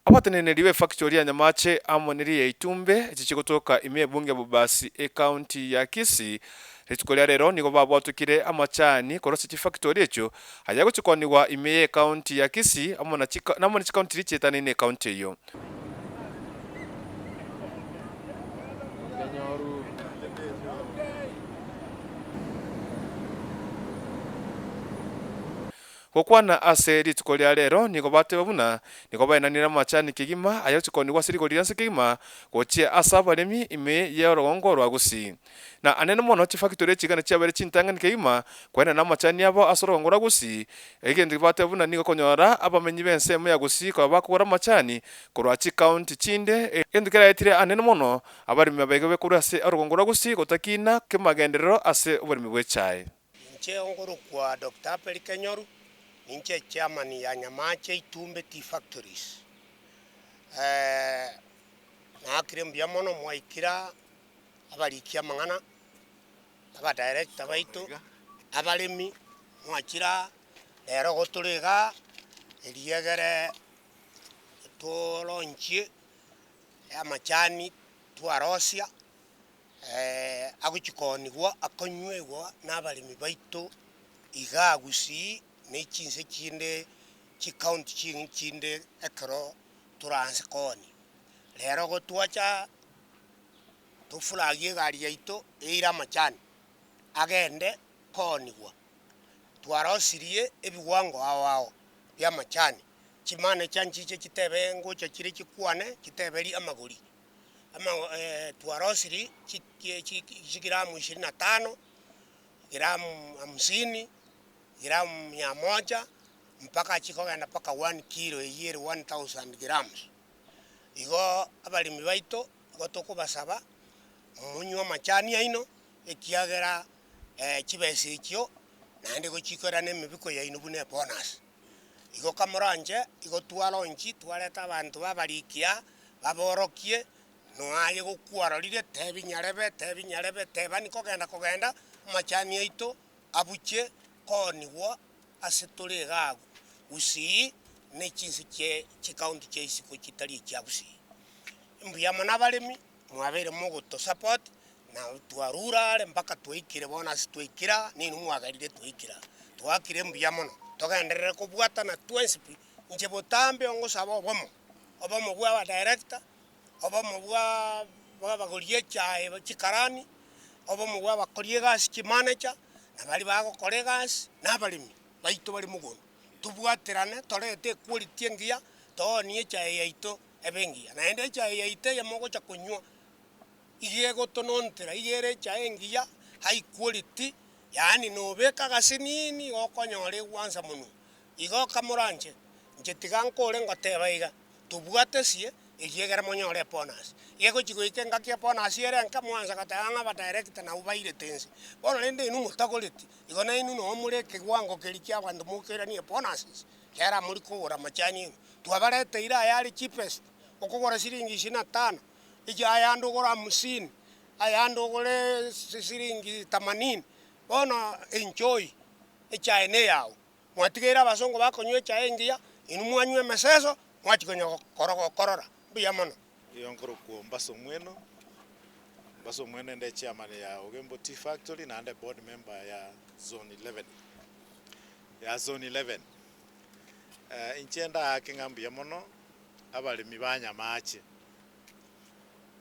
abateneneriwe factory ya Nyamache amoneri ya Itumbe echigotoka ime bunge bubasi county ya Gusii ritukolia rero nigo babwatukire amachani korosa chi factory echo aya guchikonigwa ime county ya Gusii amona chika namoni chi county richetana ine county iyo gokwana ase rituko ria rero nigo bateba buna nigo baenanira amachani kigima aya chikonigwa sirikori rianse kigima gochia ase abaremi ime ya orugongo rwa Gusii na anene mono chi factory chigana chiabere chintangani kigima kwena na amachani abo ase orugongo rwa Gusii egende bateba buna nigo konyora abamenyi b'ensemo ya Gusii kwa bakogora amachani korwa chi county chinde egende keraetire anene mono abaremi babaiga bekuru ase orugongo rwa Gusii gotakina kemagenderero ase oboremi bwa echae nche ongoro kwa Dr. Pelkenyoru ninche chairman ya Nyamache Itumbe Tea Factories. Nakire mbia mono mwaikira abarikia mangana aba director baitu abaremi mwakira rero goturiga eriegere tolonchie amachani twarosia aguchikonigwa akonywewa n'abaremi baitu iga Gusii nechinse chinde chi county chinde ekero turanse koni rero gotwacha tufulagie gari yaito eira machani agende konigwa twarosirie ebiwango awao bya machani chimane chanchiche chitebe ngocha chiri chikwane chiteberi amaguri twarosiri giramu 25 giramu 50 giramu 100 mpaka chikogenda paka 1 kilo yeri 1000 grams igo abalimi baito gotokubasaba munywa machani aino ekiagera chibese ikyo nande gochikora nemibiko yaino bune bonus igo kamoranje igo twalonchi twaleta abantu babarikia baborokie noaye gokwarorire tebinyarebe tebani kogenda machani aito abuche konigwa ase turiga Gusii nechinsi che county cheisi ko chitari cha Gusii mbuyamo nabaremi mwabere mugoto support na twarura mpaka twikire bonus twikira ninu mwagarire twikira twakire mbuyamo no togenderere kubwata na twensipi nje botambe ongosaba obomo bwa director obomo bwa bagorie chae chikarani obomo bwa bakorie gas chi manager na bali bago kolegas na balimi baito bali mugono tubwaterane torete quality ngia tonie chae yaito ebengia na ende chae yaite ya mogo cha kunywa igego tonontera igere chae ngia high quality yani nobeka gasinini okonyore wanza muno igo kamuranje nje tigankore ngotebaiga tubwatesie igegera monyore bonus yego chigoikenga kia bonus yere nka mwanza katanga ba director na ubaire tense bono rende inu mutagoreti igo na inu no mureke gwango kerikia abandu mukera ni bonuses kera muri kugura machani twabarete ira yari cheapest okugura siringi 25 ija ayandu gura 50 ayandu gure siringi 80 bono enjoy echaene yao mwatigera basongo bakonywe chaengia inu mwanywe meseso mwachikonya korora biyamono yonkoro ko mbaso mweno nde chairman ya Ogembo Tea Factory na ande board member ya zone 11 inchenda akingambi yamono abalimi ba Nyamache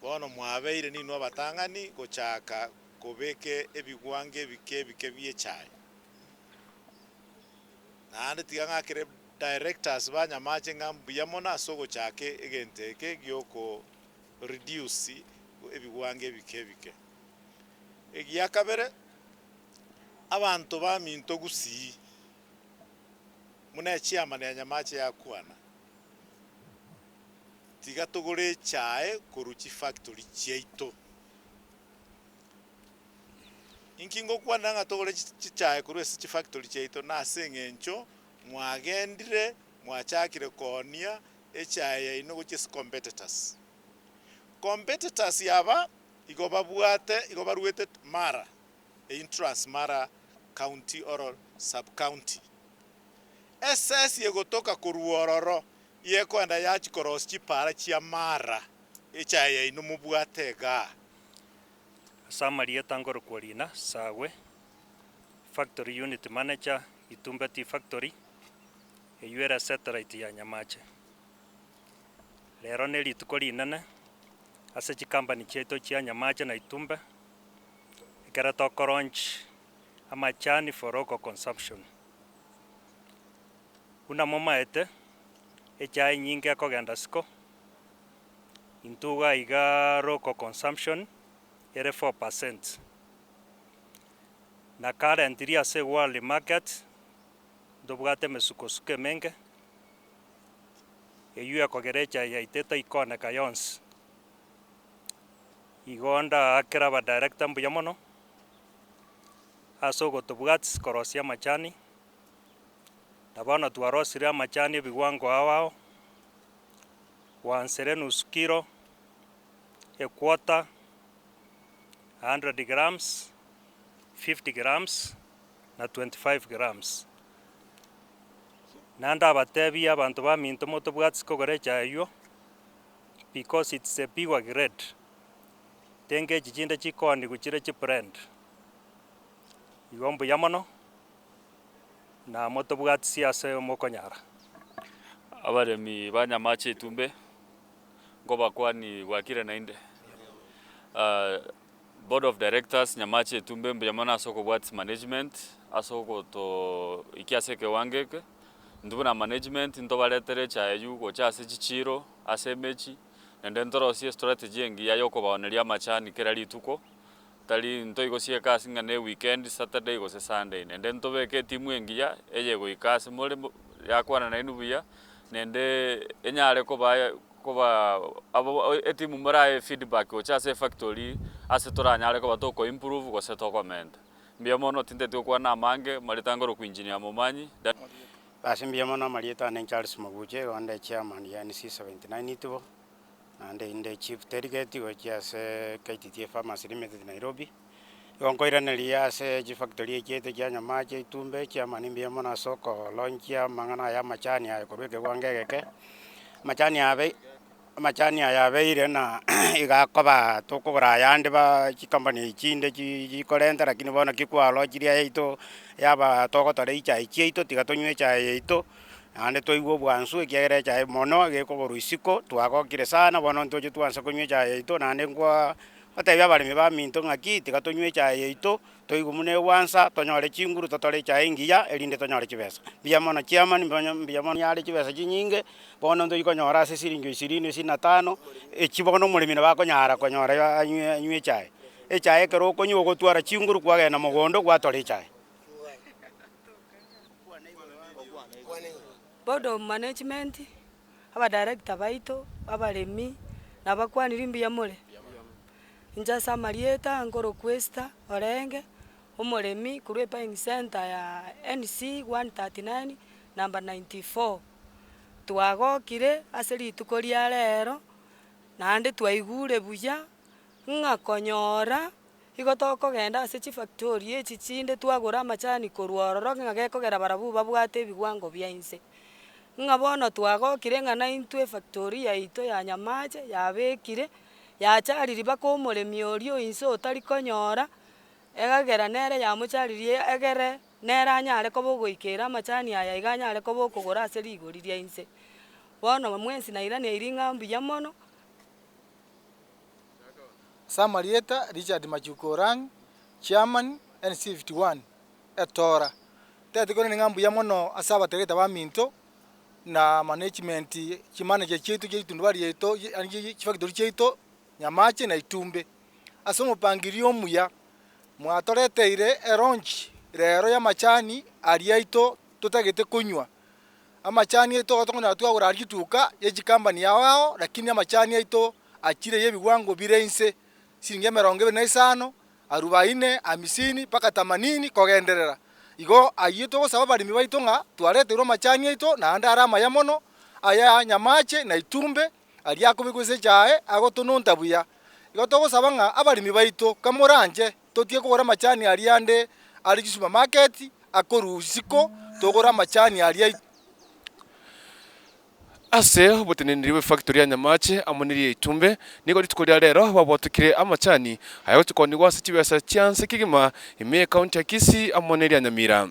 bono mwabeire nino batangani gochaka kobeke ebigwange bike byechae na ande tigangakire directors ba Nyamache ngambi yamona sogo chake egenteke gyoko reduce ebigwange bike egiyakabere abantu ba minto Gusii muna chairman ya Nyamache yakwana tigatogore chae koruchi factory cheito inkingo kwana ngatogore chae koruchi factory cheito na sengencho mwagendire mwachakire konia echae ino gochis competitors yaba igobaruete Mara intrans Mara county or sub county SS yegotoka kuruororo yekwenda yachikoros chipara chia mara echaye ino mubwatega Samarieta ngoro kwalina sawe factory unit manager Itumbe Tea factory eyuera satellite ya Nyamache. Lero neli tukoli nene ase chikambani cheto chia Nyamache na Itumbe ikera toko launch majani for local consumption. Una moma ete echai nyingi akogenda siko intuga iga local consumption ere 4%. Na currently ase world market ndobwate mesukosuke menge eyu akogerecha ya iteta ikone kayons igonda akera ba director mbuya mono aso gotobwats korosia majani nabana twarosira majani bigwango awao wansere nus kilo a quarter 100 grams 50 grams na 25 grams. Nanda batebi abantu baminto motobwats kogorecha eyo because it's a bigger grade. Tenge jijinde chikoni kuchire chibrand. Igombo yamono na motobwats ase mokonyara. Abaremi ba Nyamache Itumbe ngoba kwani wakire nainde. Board of Directors Nyamache Itumbe mbiyamana asoko bwats management asoko to ikiaseke wangeke ndubuna management ntobaretere chayu gocha ase chichiro ase mechi nende ntorosie strategy engi ya yoko baoneria machani kera lituko tali ntoigosie kasi ngane weekend Saturday go se Sunday nende ntobeke timu engi ya eye go ikase mole yakwana na inubuya nende enyare koba abo etimu mara feedback gocha ase factory ase toranyare koba toko improve go se toko menda mbiamono tinte tukwa na mange malitangoro ku engineer momanyi basi mbiamono marieta ne Charles Maguche onde chairman ya NC79 itubo ande inde chief delegate go chiase KTT Farmers Limited Nairobi yonkoiraneria ase chi factory chete cha Nyamache Itumbe chairman mbiamono soko launch ya mangana ya machani ya korweke gwangegeke machani ya beire na igakoba tukugura yande ba chikambani chinde chikorenda lakini bona kikwalo chiria ito yaba togotore ichai chito tigatonywe chai ito ande toigwo bwansu ekiagere chai mono gekogoro isiko twagokire sana bona ntoje twansa kunywe chai ito nande ngwa batebya bali ba minto ngaki tigatonywe chai ito toigu mune wansa tonyore chinguru totore chai ngiya elinde tonyore chibesa biamono chairman biamono yale chibesa chinyinge bono ndo ikonyora ase siringi 25 echibono mulimi bakonyara konyora anywe chai echai kero konywo gotwara chinguru kwagena mugondo gwatore chai. Board of management aba director baito abaremi nabakwaniri mbiyamole inja Samarieta ngoro kwesta orenge umuremi kurwe buying center ya NC 139 number 94 twagokire ase rituko ria rero nande twaigure buya ngakonyora igotokogenda ase chi factory echi chinde twagura machani korwororo ngagekogera barabu babwate ebigwango byainse ngabona twagokire ng'ana intwe factory yaito ya Nyamache yabekire yachariri bako umuremi orio inse otari konyora egagera nere yamucharirie egere nere anyare kobo goikera machani aya iganyare kobo kogora ase rigori ria inse bono mwensi nairania iringa mbuya mono. Samarieta Richard Machukorang chairman NC51 etora tetikone ngambu ya mono asaba tereta ba minto na management chimanager chetu ndwari yeto anji factory chetu Nyamache na Itumbe asomo pangirio muya mwatoreteire eronchi rero ya machani ariaito tutagete kunywa amachani eto gotongona twagura arituka yeji company yao lakini amachani eto achire yebiwango birense siringi 25 40 50 paka 80 kogenderera igo ayito gosaba barimi baito nga twareteirwo machani eto na anda arama ya mono aya Nyamache na Itumbe aria kubigwese chae agotononta buya igo togosaba nga abarimi baito kamoranje totie kugura machani ariande ari supermarket akorusiko togura machani aria ase oboteneneri factory ya Nyamache amoneri Itumbe niko rituko ria rero babotukire amachani ayo tukoni gwase chibesa chance kigima ime county ya Gusii amoneri ya Nyamira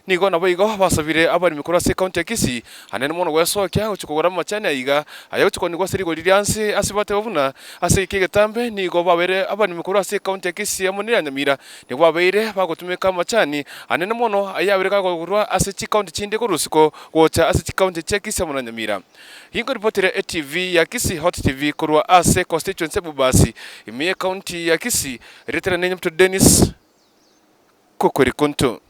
nigo nabo igo basabire abari mikura se county ya Gusii anene mono gwesokia uchukugura amachani aiga ayo tukoni gwase rigo ririanse asibate babuna ase ikigetambe nigo babere abari mikura se county ya Gusii amoneri ya Nyamira nigo babeire bagotumika amachani anene mono ayabire kagurwa ase chi county chinde kurusiko gocha ase chi county ya Gusii amoneri ya Nyamira hingo ripotire TV ya Gusii Hot TV kurwa ase constituency bubasi ime county ya Gusii retera nenye mtu Dennis kokori konto.